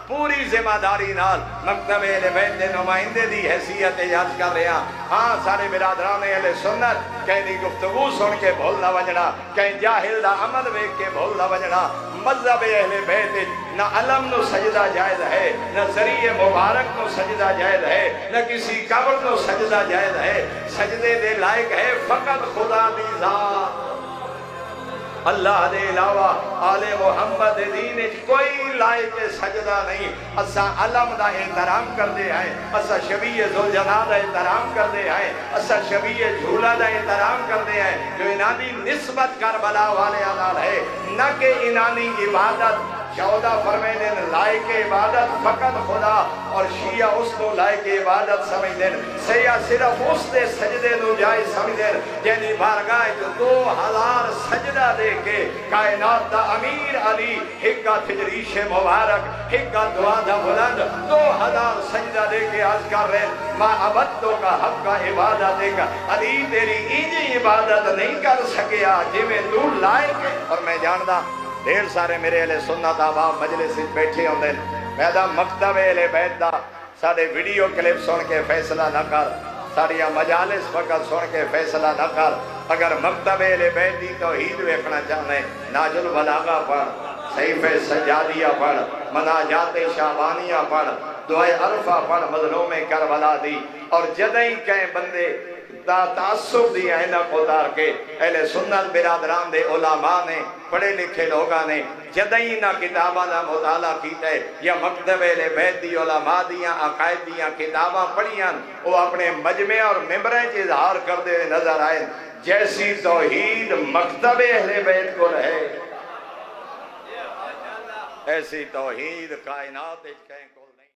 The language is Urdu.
پوری ذمہ داری نال مکتب اہل بیت دے نمائندے دی حیثیت یاد کر رہے ہیں۔ ہاں سارے برادران اہل سنت کہیں دی گفتگو سن کے بھول نہ وجنا، کہیں جاہل دا عمل ویک کے بھول نہ وجنا۔ مذہب اہل بیت نہ علم نو سجدہ جائز ہے، نہ ذریعہ مبارک نو سجدہ جائز ہے، نہ کسی قبر نو سجدہ جائز ہے۔ سجدے دے لائق ہے فقط خدا دی ذات، اللہ دے علاوہ آل محمد دین کوئی لائق سجدہ نہیں۔ اسا علم دا احترام کر دے ہیں، اسا شبیہ ذوالجلال دا احترام کر دے ہیں، اسا شبیہ جھولا دا احترام کر دے ہیں، جو انانی نسبت کربلا والے علال ہے، نہ کہ انانی عبادت۔ 14 فرمیدیں لائق عبادت فقط خدا، اور شیعہ اس کو لائق عبادت سمجھدیں، سیاہ صرف اس دے سجدے نو جائز سمجھدیں، جنہی بارگاہ جو 2000 سجدہ دے کے کائنات دا امیر علی ہکا تجریش مبارک ہکا دعا دا بلند 2000 سجدہ دے کے عرض کر رہے ہیں ما عبدتو کا حق کا عبادت دے گا علی تیری اینجی عبادت نہیں کر سکیا جی میں تو لائق ہے۔ اور میں جاندہ ڈھیر سارے میرے اہل سنت آباب مجلس بیٹھے ہوندے میدہ مکتب اہل بیت دا سارے ویڈیو کلپ سن کے فیصلہ نہ کر، ساریاں مجالس فقط سن کے فیصلہ نہ کر۔ اگر مکتب اہل بیت دی توحید ویکھنا چاہنے ناج البلاغہ پڑھ، صحیفہ سجادیہ پڑھ، مناجات شعبانیہ پڑھ، دعائے عرفہ پڑھ، مظلوم کربلا دی، اور جدہی کہیں بندے تعصب دی آئینہ کو دار کے اہل سنت برادران دے علماء نے پڑھے لکھے لوگاں نے جدہی نہ کتابہ نہ مطالعہ کیتا ہے یا مکتب اہل بیت دی علماء دیاں عقائد دیاں کتابہ پڑھیاں وہ اپنے مجمع اور ممبریں کے اظہار کر دے نظر آئے جیسی توحید مکتب اہل بیت کو رہے ایسی توحید کائنات کہیں کو